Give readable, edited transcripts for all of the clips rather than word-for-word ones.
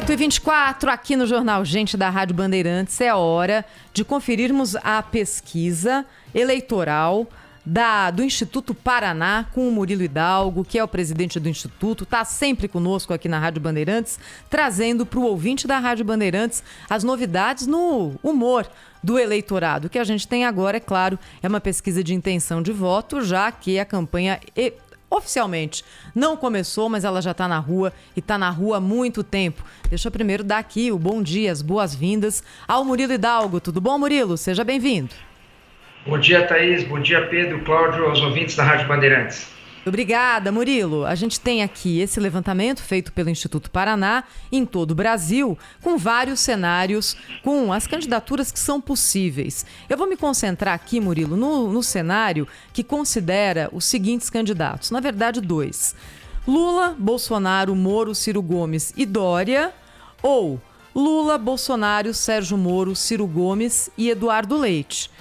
8h24, aqui no Jornal Gente da Rádio Bandeirantes, é hora de conferirmos a pesquisa eleitoral do Instituto Paraná com o Murilo Hidalgo, que é o presidente do Instituto, está sempre conosco aqui na Rádio Bandeirantes, trazendo para o ouvinte da Rádio Bandeirantes as novidades no humor do eleitorado. O que a gente tem agora, é claro, é uma pesquisa de intenção de voto, já que a campanha oficialmente não começou, mas ela já está na rua e está na rua há muito tempo. Deixa eu primeiro dar aqui o bom dia, as boas-vindas ao Murilo Hidalgo. Tudo bom, Murilo? Seja bem-vindo. Bom dia, Thaís. Bom dia, Pedro, Cláudio, aos ouvintes da Rádio Bandeirantes. Obrigada, Murilo. A gente tem aqui esse levantamento feito pelo Instituto Paraná em todo o Brasil, com vários cenários, com as candidaturas que são possíveis. Eu vou me concentrar aqui, Murilo, no cenário que considera os seguintes candidatos. Na verdade, 2. Lula, Bolsonaro, Moro, Ciro Gomes e Dória, ou Lula, Bolsonaro, Sérgio Moro, Ciro Gomes e Eduardo Leite.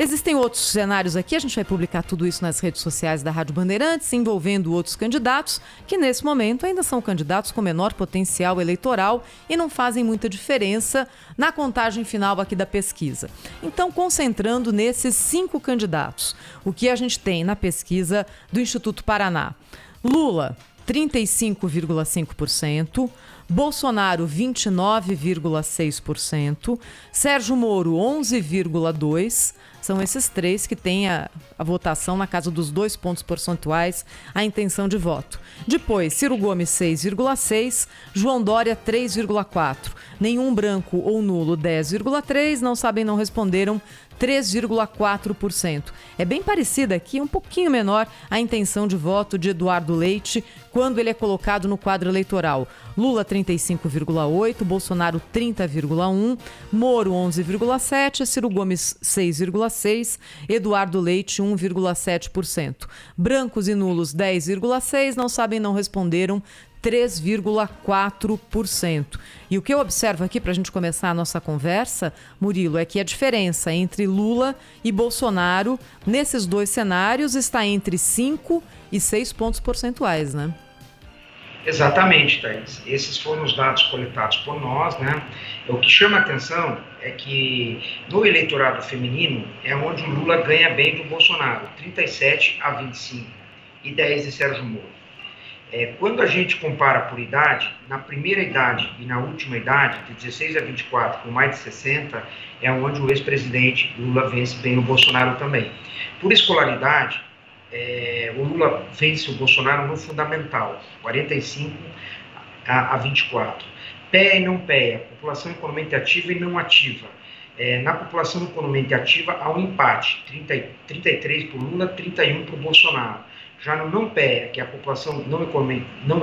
Existem outros cenários aqui, a gente vai publicar tudo isso nas redes sociais da Rádio Bandeirantes, envolvendo outros candidatos que nesse momento ainda são candidatos com menor potencial eleitoral e não fazem muita diferença na contagem final aqui da pesquisa. Então, concentrando nesses 5 candidatos, o que a gente tem na pesquisa do Instituto Paraná? Lula, 35,5%, Bolsonaro, 29,6%, Sérgio Moro, 11,2%. São esses 3 que têm a votação na casa dos 2 pontos percentuais, a intenção de voto. Depois, Ciro Gomes, 6,6%, João Dória, 3,4%. Nenhum branco ou nulo, 10,3%. Não sabem, não responderam, 3,4%. É bem parecida aqui, um pouquinho menor, a intenção de voto de Eduardo Leite quando ele é colocado no quadro eleitoral. Lula, 35,8%, Bolsonaro, 30,1%, Moro, 11,7%, Ciro Gomes, 6,6%, Eduardo Leite, 1,7%. Brancos e nulos, 10,6%, não sabem, não responderam, 3,4%. E o que eu observo aqui, para a gente começar a nossa conversa, Murilo, é que a diferença entre Lula e Bolsonaro, nesses 2 cenários, está entre 5 e 6 pontos percentuais, né? Exatamente, Thaís. Esses foram os dados coletados por nós, né? O que chama a atenção é que no eleitorado feminino é onde o Lula ganha bem do Bolsonaro, 37-25 e 10 de Sérgio Moro. Quando a gente compara por idade, na primeira idade e na última idade, de 16 a 24, com mais de 60, é onde o ex-presidente Lula vence bem o Bolsonaro também. Por escolaridade, o Lula vence o Bolsonaro no fundamental, 45 a 24. PEA e não PEA, população economicamente ativa e não ativa. Na população economicamente ativa há um empate, 33 para o Lula, 31 para o Bolsonaro. Já no não PEA, que é a população não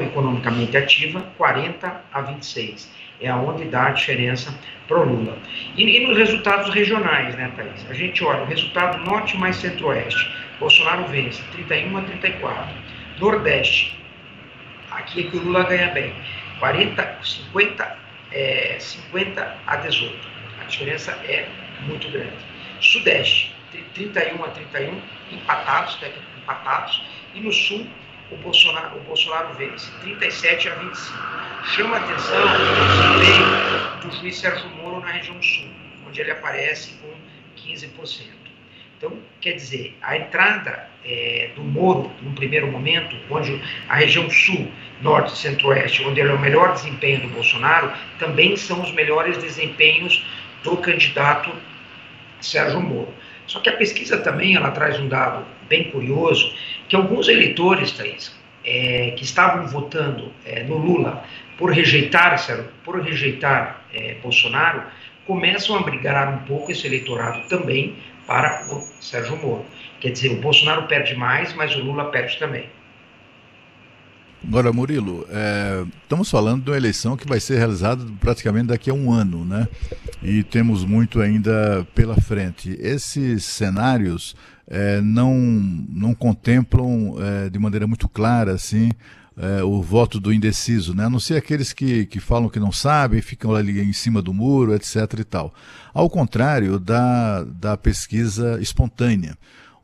economicamente ativa, 40 a 26. É onde dá a diferença para o Lula. E nos resultados regionais, né, Thaís? A gente olha o resultado norte mais centro-oeste. Bolsonaro vence, 31 a 34. Nordeste, aqui é que o Lula ganha bem, 50 a 18. A diferença é muito grande. Sudeste, 31 a 31, empatados. E no Sul, o Bolsonaro vence, 37 a 25. Chama a atenção o desempenho do juiz Sérgio Moro na região Sul, onde ele aparece com 15%. Então, quer dizer, a entrada do Moro, num primeiro momento, onde a região Sul, Norte e Centro-Oeste, onde ele é o melhor desempenho do Bolsonaro, também são os melhores desempenhos do candidato Sérgio Moro. Só que a pesquisa também ela traz um dado bem curioso, que alguns eleitores, Thaís, que estavam votando no Lula por rejeitar Bolsonaro, começam a brigar um pouco esse eleitorado também para o Sérgio Moro. Quer dizer, o Bolsonaro perde mais, mas o Lula perde também. Agora, Murilo, estamos falando de uma eleição que vai ser realizada praticamente daqui a um ano, né? E temos muito ainda pela frente. Esses cenários não contemplam de maneira muito clara assim, o voto do indeciso, né? A não ser aqueles que falam que não sabem, ficam ali em cima do muro, etc. e tal. Ao contrário da pesquisa espontânea,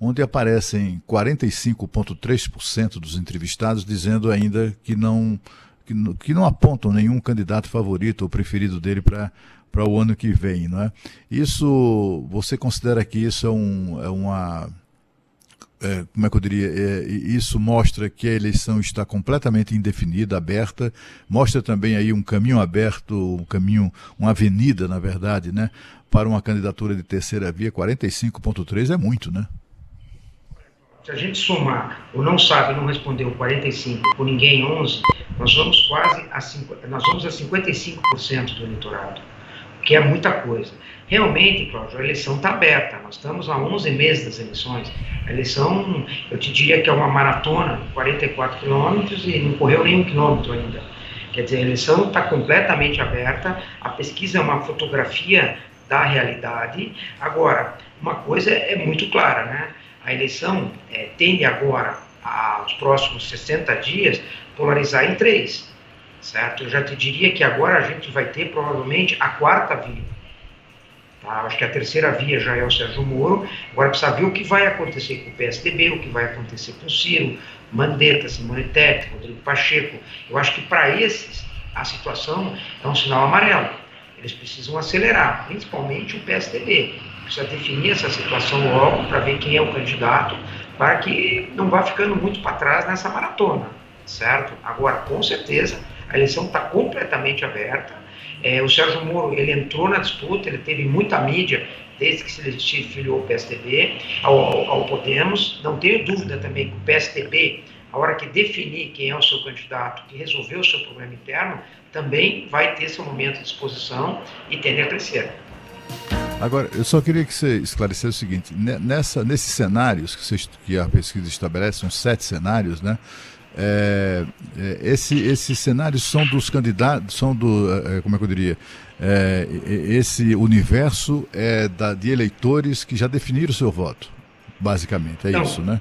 onde aparecem 45,3% dos entrevistados dizendo ainda que não que não apontam nenhum candidato favorito ou preferido dele para o ano que vem, não é? Isso, você considera que isso como é que eu diria? Isso mostra que a eleição está completamente indefinida, aberta, mostra também aí um caminho aberto, uma avenida, na verdade, né, para uma candidatura de terceira via. 45,3 é muito, né? Se a gente somar o não sabe, não respondeu 45, por ninguém 11, nós vamos a 55% do eleitorado, o que é muita coisa. Realmente, Cláudio, a eleição está aberta, nós estamos há 11 meses das eleições. A eleição, eu te diria que é uma maratona, 44 quilômetros, e não correu nem 1 quilômetro ainda. Quer dizer, a eleição está completamente aberta, a pesquisa é uma fotografia da realidade. Agora, uma coisa é muito clara, né? A eleição tende agora, aos próximos 60 dias, polarizar em 3, certo? Eu já te diria que agora a gente vai ter provavelmente a 4ª via. Tá? Acho que a terceira via já é o Sérgio Moro. Agora precisa ver o que vai acontecer com o PSDB, o que vai acontecer com o Ciro, Mandetta, Simone Tebet, Rodrigo Pacheco. Eu acho que para esses a situação é um sinal amarelo. Eles precisam acelerar, principalmente o PSDB. Precisa definir essa situação logo para ver quem é o candidato, para que não vá ficando muito para trás nessa maratona, certo? Agora, com certeza, a eleição está completamente aberta. O Sérgio Moro, ele entrou na disputa, ele teve muita mídia desde que se filiou ao PSDB, ao Podemos. Não tenho dúvida também que o PSDB, a hora que definir quem é o seu candidato, que resolver o seu problema interno, também vai ter seu momento de exposição e tende a crescer. Agora, eu só queria que você esclarecesse o seguinte, nesses cenários que a pesquisa estabelece, são 7 cenários, né? Esses cenários são dos candidatos, como é que eu diria, esse universo de eleitores que já definiram o seu voto, basicamente, isso, né?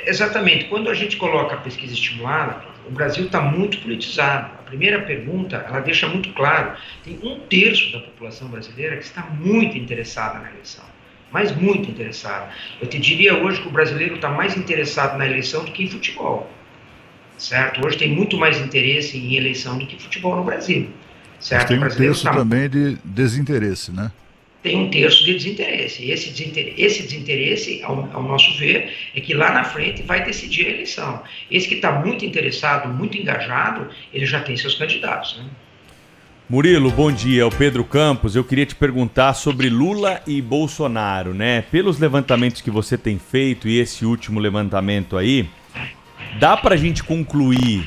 Exatamente. Quando a gente coloca a pesquisa estimulada, o Brasil está muito politizado. A primeira pergunta, ela deixa muito claro, tem 1/3 da população brasileira que está muito interessada na eleição, mas muito interessada. Eu te diria hoje que o brasileiro está mais interessado na eleição do que em futebol. Certo? Hoje tem muito mais interesse em eleição do que futebol no Brasil. Certo? Mas tem 1/3 também de desinteresse, né? Tem 1/3 de desinteresse. Esse desinteresse, ao nosso ver, é que lá na frente vai decidir a eleição. Esse que está muito interessado, muito engajado, ele já tem seus candidatos, né? Murilo, bom dia. É o Pedro Campos. Eu queria te perguntar sobre Lula e Bolsonaro, né? Pelos levantamentos que você tem feito e esse último levantamento aí, dá para a gente concluir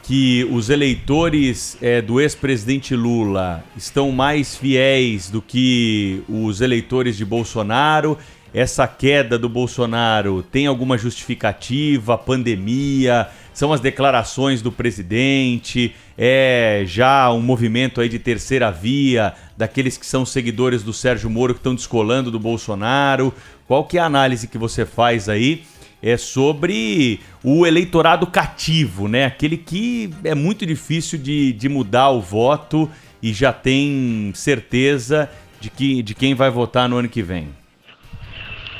que os eleitores do ex-presidente Lula estão mais fiéis do que os eleitores de Bolsonaro? Essa queda do Bolsonaro tem alguma justificativa? Pandemia? São as declarações do presidente? É já um movimento aí de terceira via, daqueles que são seguidores do Sérgio Moro que estão descolando do Bolsonaro? Qual que é a análise que você faz aí? É sobre o eleitorado cativo, né? Aquele que é muito difícil de mudar o voto e já tem certeza de quem vai votar no ano que vem.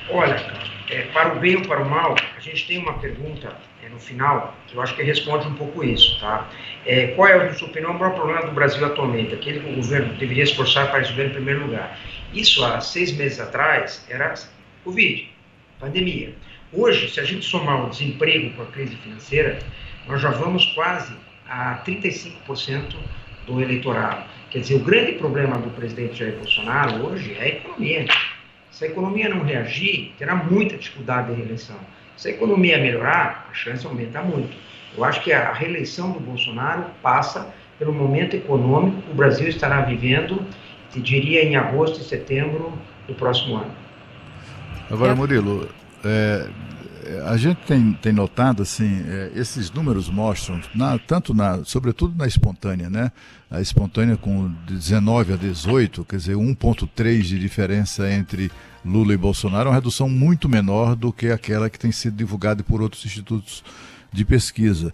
Olha, para o bem ou para o mal, a gente tem uma pergunta no final que eu acho que responde um pouco isso, tá? Qual é, na sua opinião, o maior problema do Brasil atualmente? Aquele que o governo deveria esforçar para resolver em primeiro lugar. Isso há 6 meses atrás era Covid, pandemia. Hoje, se a gente somar o desemprego com a crise financeira, nós já vamos quase a 35% do eleitorado. Quer dizer, o grande problema do presidente Jair Bolsonaro hoje é a economia. Se a economia não reagir, terá muita dificuldade de reeleição. Se a economia melhorar, a chance aumenta muito. Eu acho que a reeleição do Bolsonaro passa pelo momento econômico que o Brasil estará vivendo, te diria, em agosto e setembro do próximo ano. Agora, Murilo, a gente tem notado assim, esses números mostram, sobretudo na espontânea, né? A espontânea com 19 a 18, quer dizer, 1,3 de diferença entre Lula e Bolsonaro, é uma redução muito menor do que aquela que tem sido divulgada por outros institutos de pesquisa.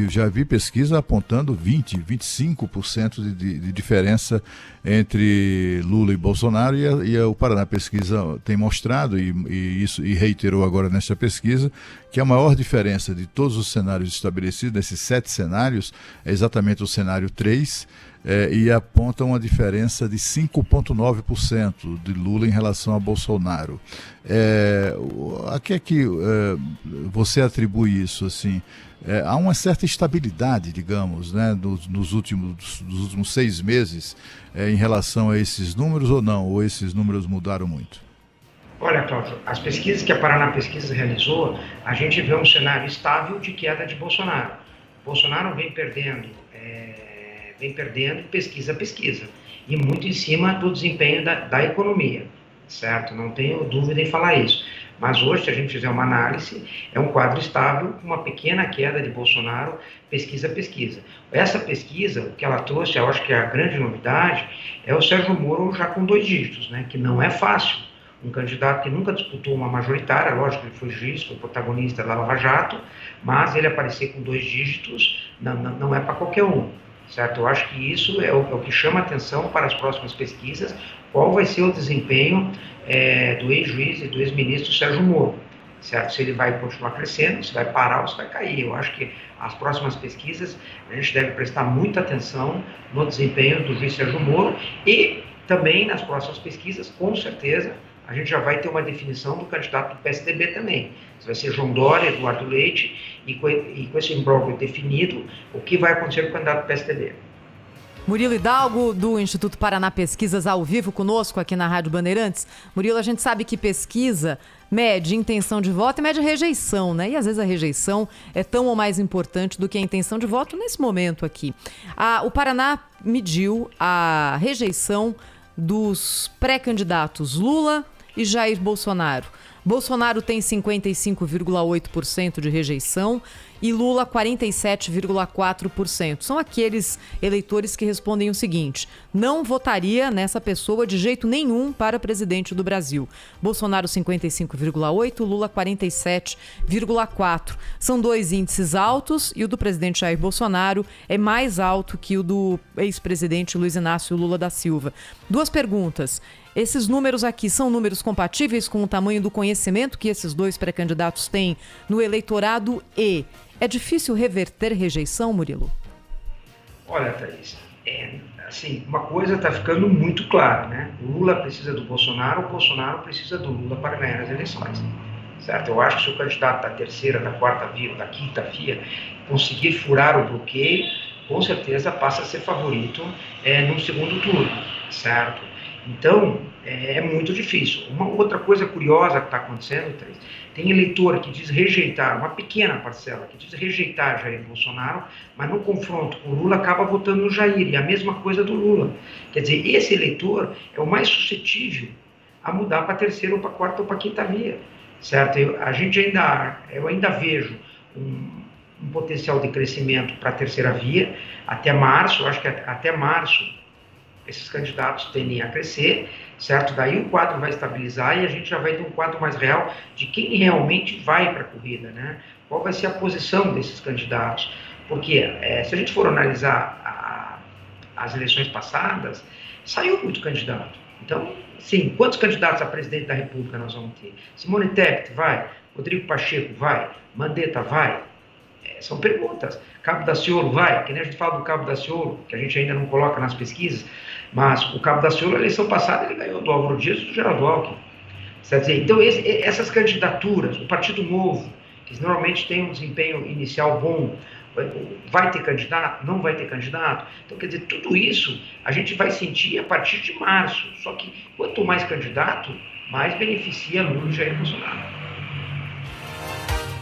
Já vi pesquisa apontando 25% de diferença entre Lula e Bolsonaro, e o Paraná Pesquisa tem mostrado, e reiterou agora nesta pesquisa, que a maior diferença de todos os cenários estabelecidos, nesses 7 cenários, é exatamente o cenário 3, e aponta uma diferença de 5,9% de Lula em relação a Bolsonaro. A que é que você atribui isso? Assim, há uma certa estabilidade, digamos, né, dos últimos 6 meses em relação a esses números, ou não? Ou esses números mudaram muito? Olha, Cláudio, as pesquisas que a Paraná Pesquisa realizou, a gente vê um cenário estável de queda de Bolsonaro. Bolsonaro vem perdendo pesquisa a pesquisa, e muito em cima do desempenho da economia, certo? Não tenho dúvida em falar isso. Mas hoje, se a gente fizer uma análise, é um quadro estável, com uma pequena queda de Bolsonaro, pesquisa a pesquisa. Essa pesquisa, o que ela trouxe, eu acho que a grande novidade, é o Sérgio Moro já com 2 dígitos, né? Que não é fácil. Um candidato que nunca disputou uma majoritária, lógico que ele foi juiz, foi protagonista da Lava Jato, mas ele aparecer com 2 dígitos não é para qualquer um. Certo? Eu acho que isso é o que chama atenção para as próximas pesquisas, qual vai ser o desempenho do ex-juiz e do ex-ministro Sérgio Moro, certo? Se ele vai continuar crescendo, se vai parar ou se vai cair. Eu acho que as próximas pesquisas a gente deve prestar muita atenção no desempenho do juiz Sérgio Moro, e também nas próximas pesquisas, com certeza, a gente já vai ter uma definição do candidato do PSDB também. Se vai ser João Dória, Eduardo Leite, e com esse imbróglio definido, o que vai acontecer com o candidato do PSDB. Murilo Hidalgo, do Instituto Paraná Pesquisas, ao vivo conosco aqui na Rádio Bandeirantes. Murilo, a gente sabe que pesquisa mede intenção de voto e mede rejeição, né? E às vezes a rejeição é tão ou mais importante do que a intenção de voto nesse momento aqui. O Paraná mediu a rejeição dos pré-candidatos Lula e Jair Bolsonaro. Bolsonaro tem 55,8% de rejeição e Lula 47,4%. São aqueles eleitores que respondem o seguinte: não votaria nessa pessoa de jeito nenhum para presidente do Brasil. Bolsonaro 55,8%, Lula 47,4%. São 2 índices altos e o do presidente Jair Bolsonaro é mais alto que o do ex-presidente Luiz Inácio Lula da Silva. 2 perguntas. Esses números aqui são números compatíveis com o tamanho do conhecimento que esses 2 pré-candidatos têm no eleitorado, e é difícil reverter rejeição, Murilo? Olha, Thaís, assim, uma coisa está ficando muito clara, né? O Lula precisa do Bolsonaro, o Bolsonaro precisa do Lula para ganhar as eleições, certo? Eu acho que se o candidato da terceira, da quarta via, da quinta via conseguir furar o bloqueio, com certeza passa a ser favorito no segundo turno, certo? Então, é muito difícil. Uma outra coisa curiosa que está acontecendo, Thaís, tem eleitor que diz rejeitar, uma pequena parcela, que diz rejeitar Jair Bolsonaro, mas no confronto com o Lula acaba votando no Jair, e a mesma coisa do Lula. Quer dizer, esse eleitor é o mais suscetível a mudar para a terceira, ou para a quarta, ou para a quinta via, certo? Eu ainda vejo um potencial de crescimento para a terceira via até março. Eu acho que até março esses candidatos tendem a crescer, certo? Daí o quadro vai estabilizar e a gente já vai ter um quadro mais real de quem realmente vai para a corrida, né? Qual vai ser a posição desses candidatos? Porque se a gente for analisar as eleições passadas, saiu muito candidato. Então, sim, quantos candidatos a presidente da República nós vamos ter? Simone Tebet vai? Rodrigo Pacheco vai? Mandetta vai? São perguntas. Cabo Daciolo vai? Que nem a gente fala do Cabo Daciolo, que a gente ainda não coloca nas pesquisas, mas o Cabo Daciolo, na eleição passada, ele ganhou do Álvaro Dias e do Geraldo Alckmin. Quer dizer, então, essas candidaturas, o Partido Novo, que normalmente tem um desempenho inicial bom, vai ter candidato? Não vai ter candidato? Então, quer dizer, tudo isso a gente vai sentir a partir de março. Só que quanto mais candidato, mais beneficia Lula e Jair Bolsonaro.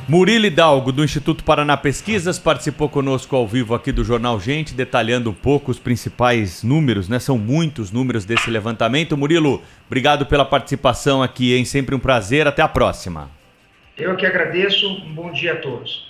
Murilo Hidalgo, do Instituto Paraná Pesquisas, participou conosco ao vivo aqui do Jornal Gente, detalhando um pouco os principais números, né? São muitos números desse levantamento. Murilo, obrigado pela participação aqui, hein? Sempre um prazer. Até a próxima. Eu que agradeço. Um bom dia a todos.